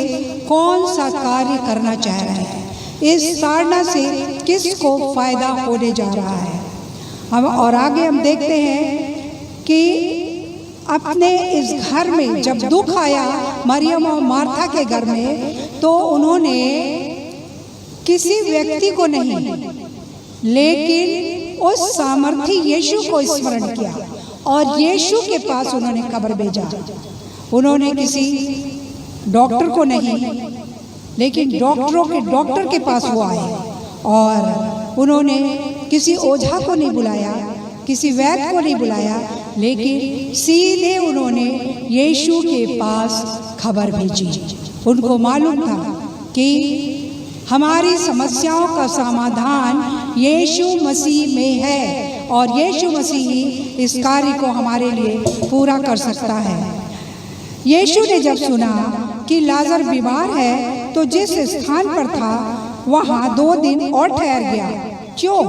कौन सा कार्य करना चाह रहे हैं, इस ताड़ना से किसको फायदा होने जा रहा है। हम और आगे हम देखते हैं कि अपने इस घर में जब दुख आया मरियम और मार्था के घर में, तो उन्होंने किसी व्यक्ति को नहीं लेकिन उस सामर्थी यीशु को स्मरण किया और यीशु के पास उन्होंने खबर भेजा। उन्होंने किसी डॉक्टर को नहीं, लेकिन डॉक्टरों के डॉक्टर के पास वो आए और उन्होंने किसी ओझा को नहीं बुलाया, किसी वैद्य को नहीं बुलाया, लेकिन सीधे उन्होंने यीशु के पास खबर भेजी। उनको मालूम था कि हमारी समस्याओं का समाधान यीशु मसीह में है और यीशु मसीह ही इस कार्य को हमारे लिए पूरा कर सकता है। यीशु ने जब सुना कि लाजर बीमार है तो जिस स्थान पर था वहाँ 2 दिन और ठहर गया। क्यों?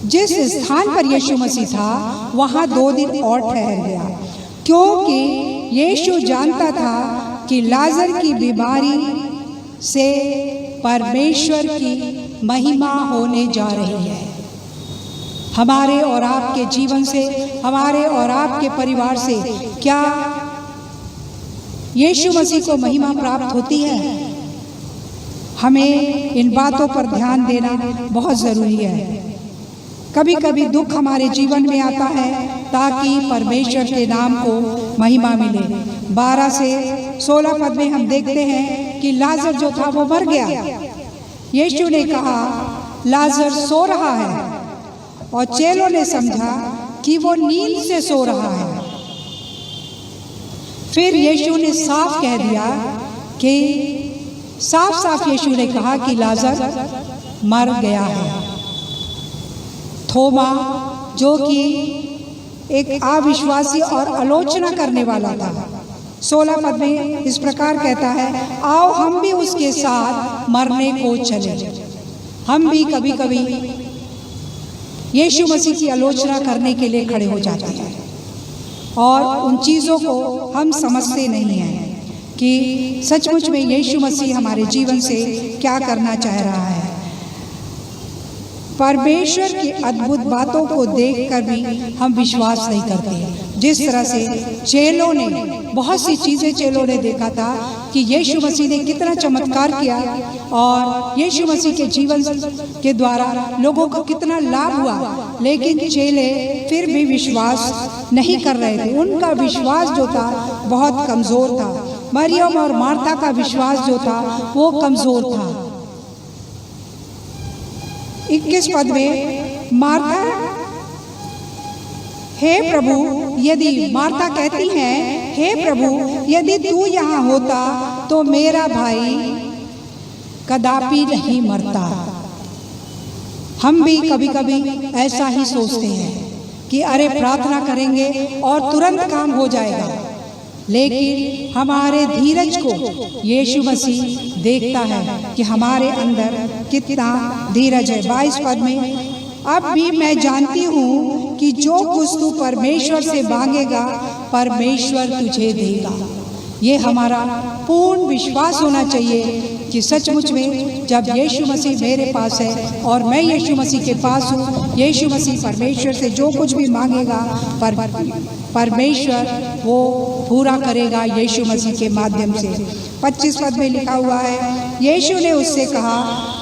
जिस स्थान पर यीशु मसीह था वहाँ 2 दिन और ठहर गया, क्योंकि यीशु जानता था कि लाजर की बीमारी से परमेश्वर की महिमा होने जा रही है। हमारे और आपके जीवन से, हमारे और आपके परिवार से क्या यीशु मसीह को महिमा प्राप्त होती है? हमें इन बातों पर ध्यान देना बहुत ज़रूरी है। कभी कभी दुख हमारे जीवन में आता है ताकि परमेश्वर के नाम को महिमा मिले। 12 से 16 पद में हम देखते हैं कि लाजर जो था वो मर गया। यीशु ने कहा लाजर सो रहा है और चेलों ने समझा कि वो नींद से सो रहा है। फिर यीशु ने साफ कह दिया कि साफ यीशु ने कहा कि लाजर मर गया है। थोमा जो कि एक अविश्वासी और आलोचना करने वाला था, 16 पद में इस प्रकार कहता है, आओ हम भी उसके साथ मरने को चले। हम भी कभी कभी यीशु मसीह की आलोचना करने के लिए खड़े हो जाते हैं और उन चीज़ों को हम समझते नहीं हैं कि सचमुच में यीशु मसीह हमारे जीवन से क्या करना चाह रहा है। परमेश्वर की अद्भुत बातों को देखकर भी हम विश्वास नहीं करते। जिस तरह से चेलों ने, बहुत सी चीज़ें चेलों ने देखा था कि यीशु मसीह ने कितना चमत्कार किया और यीशु मसीह के जीवन के द्वारा लोगों को कितना लाभ हुआ, लेकिन चेले फिर भी विश्वास नहीं कर रहे थे। उनका विश्वास जो था बहुत कमज़ोर था। मरियम और मार्था का विश्वास जो था वो कमज़ोर था। 21 पद में मार्था, हे प्रभु, यदि मार्था कहती है, हे प्रभु, यदि तू यहाँ होता तो मेरा भाई कदापि नहीं मरता। हम भी कभी कभी ऐसा ही सोचते हैं कि अरे प्रार्थना करेंगे और तुरंत काम हो जाएगा, लेकिन हमारे धीरज को यीशु मसीह देखता है कि हमारे अंदर कितना धीरज है। 22 पद में, अब भी मैं जानती हूँ कि जो कुछ तू परमेश्वर से मांगेगा परमेश्वर तुझे देगा। ये हमारा पूर्ण विश्वास होना चाहिए कि सचमुच में जब यीशु मसीह मेरे पास है और मैं यीशु मसीह के पास हूँ, यीशु मसीह परमेश्वर से जो कुछ भी मांगेगा परमेश्वर वो पूरा करेगा यीशु मसीह के माध्यम से। 25 पद में लिखा हुआ है, यीशु ने उससे कहा,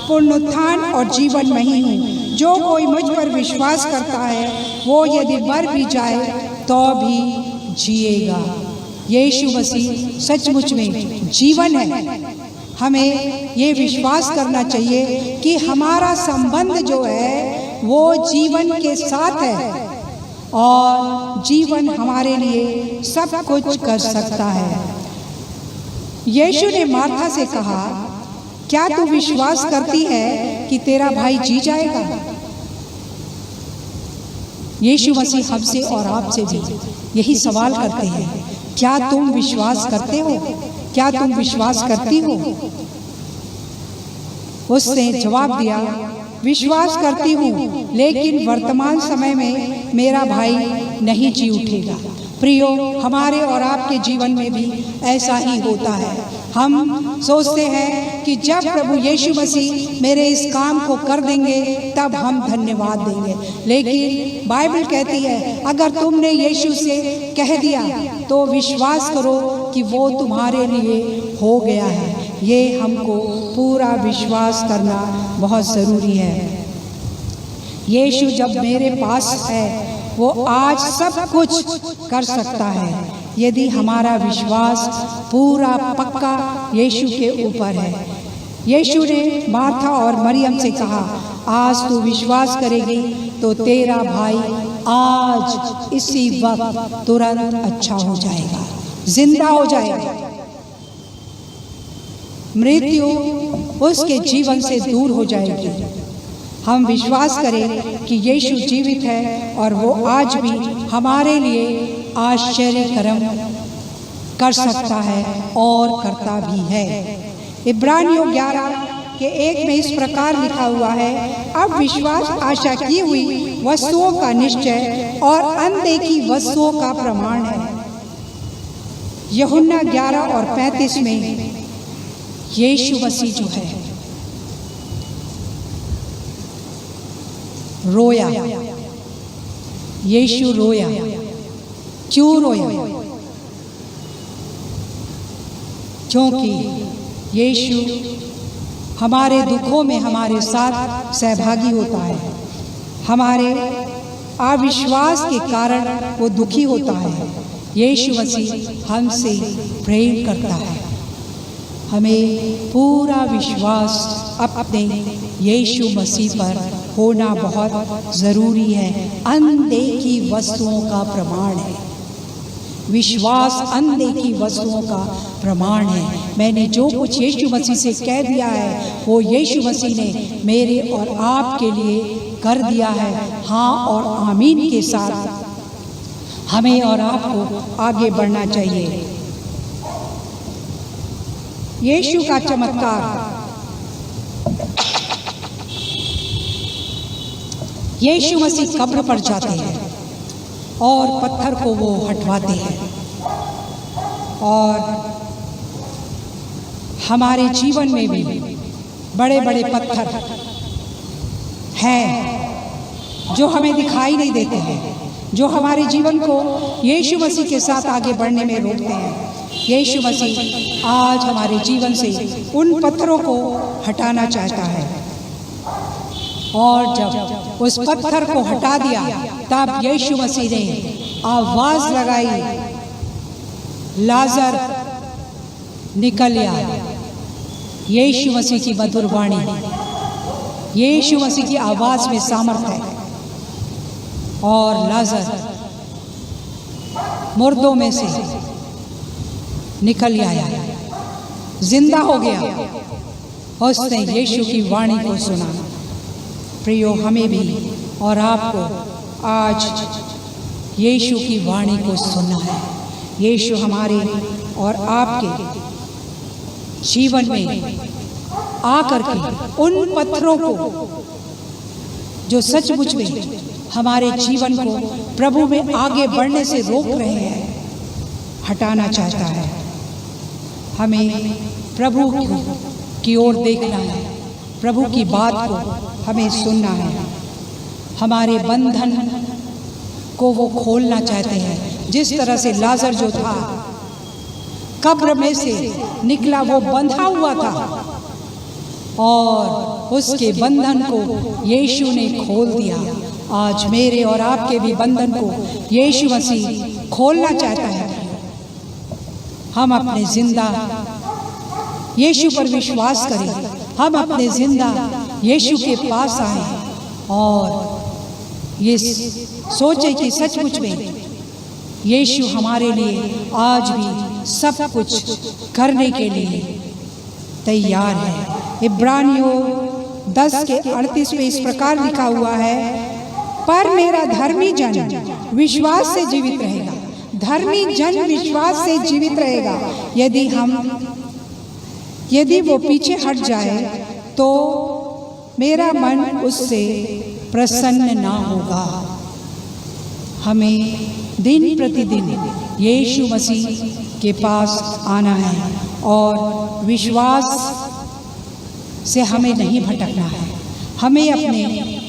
पुनरुत्थान और जीवन मैं ही हूँ। जो कोई मुझ पर विश्वास करता है वो यदि मर भी जाए तो भी जिएगा। यीशु मसीह सचमुच में जीवन है। हमें ये विश्वास करना चाहिए कि हमारा संबंध जो है वो जीवन के साथ है और जीवन हमारे लिए सब कुछ कर सकता है। यीशु ने मार्था से कहा, क्या तू विश्वास करती है कि तेरा भाई जी जाएगा? यीशु मसीह हमसे और आपसे भी यही सवाल करते हैं, क्या तुम विश्वास करते हो? क्या तुम विश्वास करती हो? उसने जवाब दिया, विश्वास करती हूँ, लेकिन वर्तमान समय में मेरा भाई नहीं जी उठेगा। प्रियो, हमारे और आपके जीवन में भी ऐसा ही होता है। हम सोचते हैं कि जब प्रभु यीशु मसीह मेरे इस काम को कर देंगे तब हम धन्यवाद देंगे, लेकिन बाइबल कहती है अगर तुमने यीशु से कह दिया तो विश्वास करो कि वो तुम्हारे लिए हो गया है। ये हमको पूरा विश्वास करना बहुत ज़रूरी है। यीशु जब मेरे पास है वो आज सब कुछ कर सकता है यदि हमारा विश्वास पूरा पक्का यीशु के ऊपर है। यीशु ने मार्था और मरियम से कहा, आज तू विश्वास करेगी तो तेरा भाई आज इसी वक्त तुरंत अच्छा हो जाएगा, जिंदा हो जाएगा। मृत्यु उसके जीवन से दूर हो जाएगी। हम विश्वास करें कि यीशु जीवित है और वो आज भी हमारे लिए आश्चर्य कर्म कर सकता है और करता भी है। इब्रानियों 11 के 1 में इस प्रकार लिखा हुआ है, अब विश्वास आशा की हुई वस्तुओं का निश्चय और अनदेखी वस्तुओं का प्रमाण है। यूहन्ना 11 और 35 में यीशु मसीह जो है रोया, यीशु रोया। क्यों रोया? क्योंकि यीशु हमारे दुखों में हमारे साथ सहभागी होता है। हमारे अविश्वास के कारण वो दुखी होता है। यीशु मसीह हमसे प्रेम करता है। हमें पूरा विश्वास अपने यीशु मसीह पर होना बहुत ज़रूरी है। अनदेखी वस्तुओं का प्रमाण है। विश्वास अनदेखी वस्तुओं का प्रमाण है। मैंने जो कुछ यीशु मसीह से कह दिया है वो यीशु मसीह ने मेरे और आपके लिए कर दिया है। हाँ और आमीन के साथ हमें और आपको आगे बढ़ना चाहिए। यीशु का चमत्कार। यीशु मसीह कब्र पर जाते हैं और पत्थर को वो हटवाते हैं और हमारे जीवन में भी बड़े बड़े पत्थर हैं जो हमें दिखाई नहीं देते हैं, जो हमारे जीवन को यीशु मसीह के साथ आगे बढ़ने में रोकते हैं। यीशु मसीह आज हमारे जीवन से उन पत्थरों को हटाना चाहता है और जब उस पत्थर को हटा दिया तब यीशु मसीह ने आवाज लगाई, लाजर निकल आ। यीशु मसीह की मधुर वाणी, यीशु मसीह की आवाज में सामर्थ्य है और लाजर मुर्दों में से निकल आया, जिंदा हो गया। उसने यीशु की वाणी को सुना। प्रियो, हमें भी और आपको आज यीशु की वाणी को सुनना है। यीशु हमारे और आपके जीवन में आकर के उन पत्थरों को जो सचमुच में हमारे जीवन को प्रभु में आगे बढ़ने से रोक रहे हैं, हटाना चाहता है। हमें प्रभु की ओर देखना है, प्रभु की बात को हमें सुनना है। हमारे बंधन को वो खोलना चाहते हैं। जिस तरह से लाजर जो था कब्र में से निकला, वो बंधा हुआ था और उसके बंधन को यीशु ने खोल दिया। आज मेरे और आपके भी बंधन को यीशु मसीह खोलना चाहता है। हम अपने जिंदा यीशु पर विश्वास करें, हम अपने जिंदा यीशु के पास आए और ये सोचे कि सचमुच में यीशु हमारे लिए आज भी सब कुछ करने के लिए तैयार है। इब्रानियों 10 के 38 में इस प्रकार लिखा हुआ है, पर मेरा धर्मी जन विश्वास से जीवित रहेगा। धर्मी जन विश्वास से जीवित रहेगा। यदि वो पीछे हट जाए तो मेरा मन उससे प्रसन्न ना होगा। हमें दिन प्रतिदिन यीशु मसीह के पास आना है और विश्वास से हमें नहीं भटकना है। हमें अपने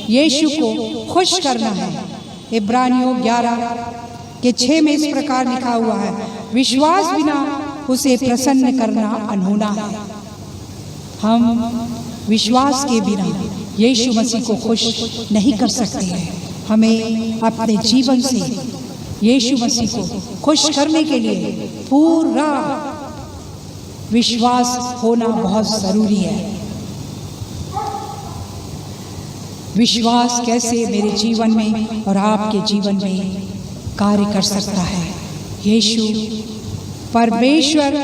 यीशु को खुश करना है। इब्रानियों 11 के 6 में इस प्रकार लिखा हुआ है, विश्वास बिना उसे प्रसन्न करना अनहोना है। हम विश्वास के बिना यीशु मसीह को खुश नहीं कर सकते हैं। हमें अपने जीवन से यीशु मसीह को खुश करने के लिए पूरा विश्वास होना बहुत ज़रूरी है। विश्वास कैसे मेरे जीवन में और आपके जीवन में कार्य कर सकता है? यीशु परमेश्वर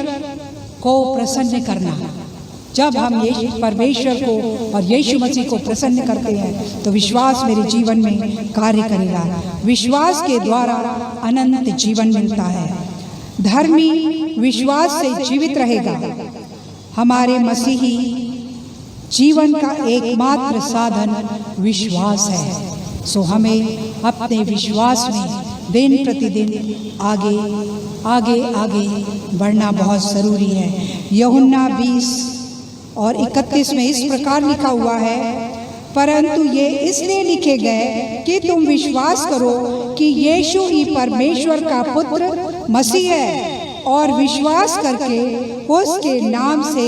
को प्रसन्न करना। जब हम ये परमेश्वर को और यीशु मसीह को प्रसन्न करते हैं तो विश्वास मेरे जीवन में कार्य करेगा। विश्वास के द्वारा अनंत जीवन मिलता है। धर्मी विश्वास से जीवित रहेगा। हमारे मसीही जीवन का एकमात्र साधन विश्वास है। सो हमें अपने विश्वास में दिन प्रतिदिन आगे आगे आगे बढ़ना बहुत ज़रूरी है। यूहन्ना 20 और 31 में इस प्रकार लिखा हुआ है, परंतु ये इसलिए लिखे गए कि तुम विश्वास करो कि यीशु ही परमेश्वर का पुत्र मसीह है और विश्वास करके उसके नाम से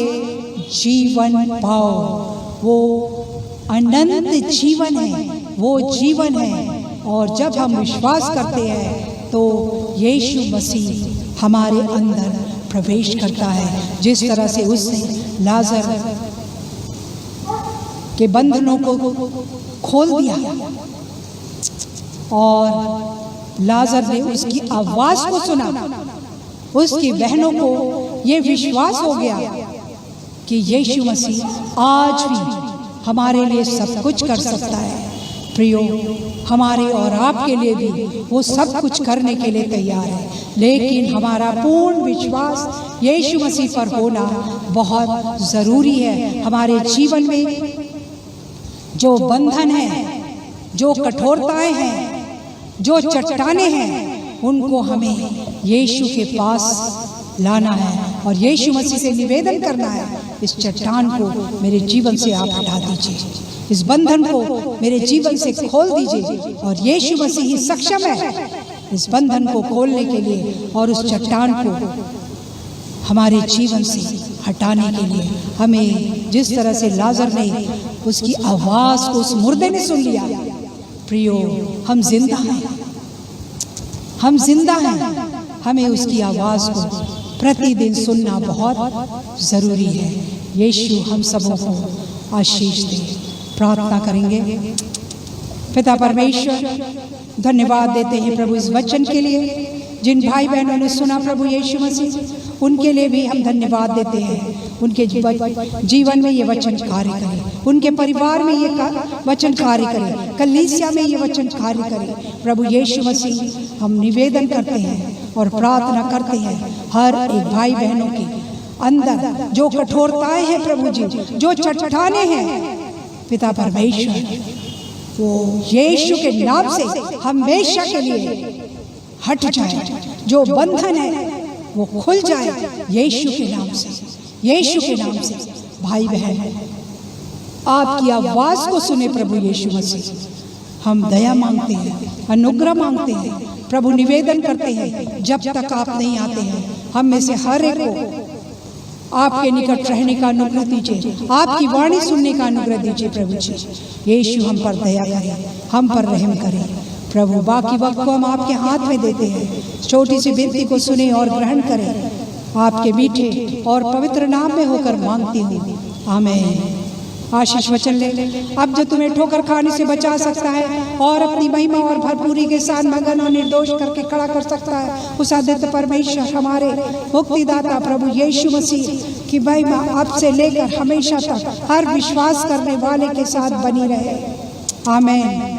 जीवन पाओ। वो अनंत जीवन है, वो जीवन है। और जब हम विश्वास करते हैं तो यीशु मसीह हमारे अंदर प्रवेश करता है। जिस तरह से उसने लाजर के बंधनों को खोल दिया और लाजर ने उसकी आवाज को सुना, उसकी बहनों को ये विश्वास हो गया कि यीशु मसीह आज भी हमारे लिए सब कुछ कर सकता है। प्रियो, हमारे और आपके लिए भी वो सब कुछ करने के लिए तैयार है, लेकिन हमारा पूर्ण विश्वास यीशु मसीह पर होना बहुत ज़रूरी है। हमारे जीवन में जो बंधन है, जो कठोरताएं हैं, जो चट्टानें हैं, उनको हमें यीशु के पास लाना है और यीशु मसीह से निवेदन करना है, इस चट्टान को मेरे जीवन से आप हटा दीजिए, इस बंधन को मेरे जीवन से खोल दीजिए। और यीशु मसीह ही सक्षम है इस बंधन को खोलने के लिए और उस चट्टान को हमारे जीवन से हटाने के लिए। हमें जिस तरह से लाजर ने उसकी आवाज़ को उस मुर्दे ने सुन लिया, प्रियो, हम जिंदा हैं, हम जिंदा हैं। हमें उसकी आवाज़ को प्रतिदिन सुनना बहुत ज़रूरी है। यीशु हम सबों को आशीष दे। प्रार्थना करेंगे। पिता परमेश्वर, धन्यवाद देते हैं प्रभु इस वचन के लिए। जिन भाई बहनों ने सुना प्रभु यीशु मसीह, उनके लिए भी हम धन्यवाद देते हैं। उनके जीवन में ये वचन कार्य करे, उनके परिवार में ये वचन कार्य करे, कलीसिया में ये वचन कार्य करे। प्रभु यीशु मसीह, हम निवेदन करते हैं और प्रार्थना करते हैं हर एक भाई बहनों के अंदर जो कठोरताएं हैं प्रभु जी, जो चट्टानें हैं पिता परमेश्वर, वो यीशु के नाम से हमेशा के लिए हट जाए। जो बंधन है वो खुल जाए यीशु के नाम से, यीशु के नाम से। भाई बहन, आपकी आवाज़ को सुने प्रभु यीशु मसीह। हम दया मांगते हैं, अनुग्रह मांगते हैं प्रभु, निवेदन करते हैं जब तक आप नहीं आते हैं हम में से हर एक को आपके निकट रहने का अनुग्रह दीजिए, आपकी वाणी सुनने का अनुग्रह दीजिए प्रभु जी। यीशु हम पर दया करें, हम पर रहम करें प्रभु। बाकी वक्त को हम आपके हाथ में देते हैं। छोटी सी विनती को सुने और ग्रहण करें। आपके मीठे और पवित्र नाम में होकर मांगती हूँ, आमीन। आशीष वचन ले। अब जो तुम्हें ठोकर खाने से बचा सकता है और अपनी महिमा और भरपूरी के साथ मगन और निर्दोष करके खड़ा कर सकता है, उस आदित्य परमेश्वर हमारे मुक्तिदाता प्रभु यीशु मसीह की महिमा अब से लेकर हमेशा तक हर विश्वास करने वाले के साथ बनी रहे, आमीन।